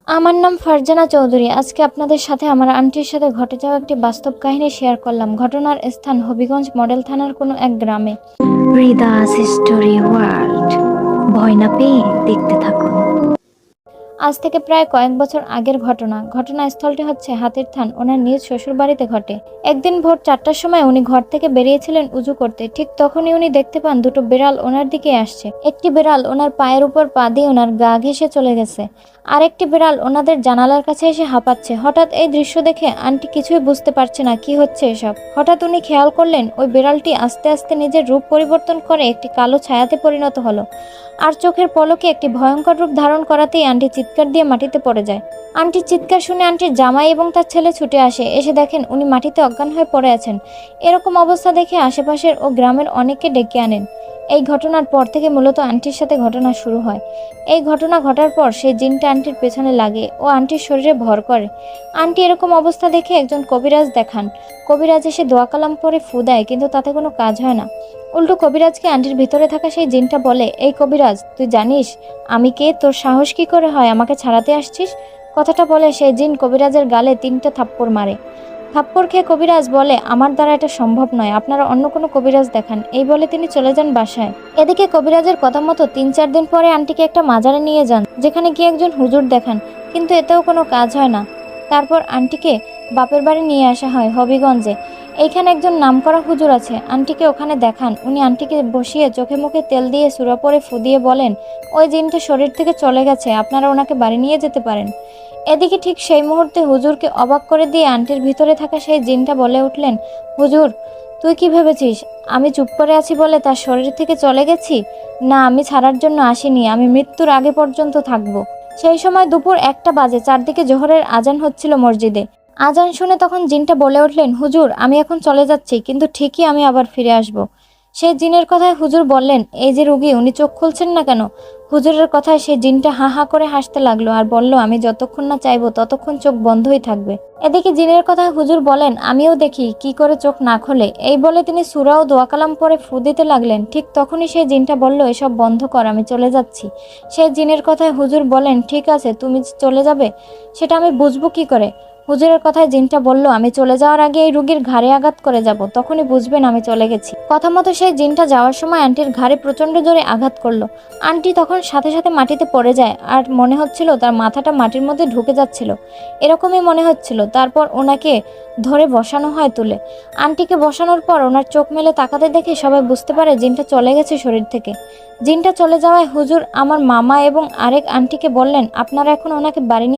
আমার নাম ফারজানা চৌধুরী। আজকে আপনাদের সাথে আমার আন্টির সাথে ঘটে যাওয়া একটি বাস্তব কাহিনী শেয়ার করলাম। ঘটনার স্থান হবিগঞ্জ মডেল থানার কোনো এক গ্রামে। হৃদাস স্টোরি ওয়ার্ল্ড, ভয় না পেয়ে দেখতে থাকুন। আজ থেকে প্রায় কয়েক বছর আগের ঘটনাস্থলটি হচ্ছে হাতির থান ওনার নিজ শ্বশুর বাড়িতে ঘটে। একদিন ভোর 4টার সময় উনি ঘর থেকে বেরিয়েছিলেন উজু করতে। ঠিক তখনই উনি দেখতে পান দুটো বিড়াল ওনার দিকে আসছে। একটি বিড়াল ওনার পায়ের উপর পা দিয়ে ওনার গা ঘেঁষে চলে গেছে, আর একটি বিড়াল ওনাদের জানালার কাছে এসে হাঁপাচ্ছে। হঠাৎ এই দৃশ্য দেখে আন্টি কিছুই বুঝতে পারছে না কি হচ্ছে এসব। হঠাৎ উনি খেয়াল করলেন ওই বিড়ালটি আস্তে আস্তে নিজের রূপ পরিবর্তন করে একটি কালো ছায়াতে পরিণত হলো, আর চোখের পলকে একটি ভয়ঙ্কর রূপ ধারণ করাতেই আন্টি চিৎকার দিয়ে মাটিতে পড়ে যায়। আন্টির চিৎকার শুনে আন্টির জামাই এবং তার ছেলে ছুটে আসে। এসে দেখেন উনি মাটিতে অজ্ঞান হয়ে পড়ে আছেন। এরকম অবস্থা দেখে আশেপাশের ও গ্রামের অনেককে ডেকে আনেন। এই ঘটনার পর থেকে মূলত আন্টির সাথে ঘটনা শুরু হয়। এই ঘটনা ঘটার পর সেই জিনটা আন্টির পেছনে লাগে ও আন্টির শরীরে ভর করে। আন্টি এরকম অবস্থা দেখে একজন কবিরাজ দেখান। কবিরাজ এসে দোয়া কালাম পরে ফু দেয়, কিন্তু তাতে কোনো কাজ হয় না। উল্টো কবিরাজকে আন্টির ভিতরে থাকা সেই জিনটা বলে, এই কবিরাজ, তুই জানিস আমি কে? তোর সাহস কি করে হয় আমাকে ছাড়াতে আসছিস? কথাটা বলে সেই জিন কবিরাজের গালে 3টা থাপ্পড় মারে। থাপ্পড় খেয়ে কবিরাজ বলে, আমার দ্বারা এটা সম্ভব নয়, আপনারা অন্য কোনো কবিরাজ দেখান। এই বলে তিনি চলে যান বাসায়। এদিকে কবিরাজের কথা মতো 3-4 দিন পরে আন্টিকে একটা মাজারে নিয়ে যান, যেখানে গিয়ে একজন হুজুর দেখান, কিন্তু এতেও কোনো কাজ হয় না। তারপর আন্টিকে বাপের বাড়ি নিয়ে আসা হয় হবিগঞ্জে। এইখানে একজন নামকরা হুজুর আছে, আন্টিকে ওখানে দেখান। উনি আন্টিকে বসিয়ে চোখে মুখে তেল দিয়ে সূরা পড়ে ফু দিয়ে বলেন, ওই জিনটা শরীর থেকে চলে গেছে, আপনারা ওনাকে বাড়ি নিয়ে যেতে পারেন। এদিকে ঠিক সেই মুহূর্তে হুজুরকে অবাক করে দিয়ে আন্টির ভিতরে থাকা সেই জিনটা বলে উঠলেন, হুজুর, তুই কি ভেবেছিস আমি চুপ করে আছি বলে তার শরীর থেকে চলে গেছি? না, আমি ছাড়ার জন্য আসিনি, আমি মৃত্যুর আগে পর্যন্ত থাকবো। সেই সময় দুপুর 1টা বাজে, চারদিকে জোহরের আজান হচ্ছিল মসজিদে। আজান শুনে তখন জিনটা বলে উঠলেন, হুজুর, আমি এখন চলে যাচ্ছি, কিন্তু ঠিকই আমি আবার ফিরে আসব। সেই জিনের কথায় হুজুর বললেন, এই যে রুগী, উনি চোখ খুলছেন না কেন? হুজুরের কথায় সেই জিনটা হা হা করে হাসতে লাগলো আর বলল, আমি যতক্ষণ না চাইবো ততক্ষণ চোখ বন্ধই থাকবে। এদিকে জিনের কথায় হুজুর বলেন, আমিও দেখি কি করে চোখ না খোলে। এই বলে তিনি সূরা ও দোয়া কালাম পরে ফু দিতে লাগলেন। ঠিক তখনই সেই জিনটা বলল, এসব বন্ধ কর, আমি চলে যাচ্ছি। সেই জিনের কথায় হুজুর বলেন, ঠিক আছে, তুমি চলে যাবে, সেটা আমি বুঝবো কি করে? হুজুরের কথায় জিনটা বলল, আমি চলে যাওয়ার আগে এই রুগীর ঘাড়ে আঘাত করে যাব, তখনই বুঝবেন আমি চলে গেছি। কথা মতো সেই জিনটা যাওয়ার সময় আন্টির ঘাড়ে প্রচন্ড জোরে আঘাত করলো। আন্টি তখন সাথে সাথে মাটিতে পড়ে যায়, আর মনে হচ্ছিল তার মাথাটা মাটির মধ্যে ঢুকে যাচ্ছিল, এরকমই মনে হচ্ছিল। তারপর ওনাকে ধরে বসানো হয় তুলে। আন্টিকে বসানোর পর ওনার চোখ মেলে তাকাতে দেখে সবাই বুঝতে পারে জিনটা চলে গেছে শরীর থেকে। জিনটা চলে যাওয়ায় হুজুর আমার মামা এবং আরেক আন্টিকে বললেন, আপনারা এখন ওনাকে বাড়ি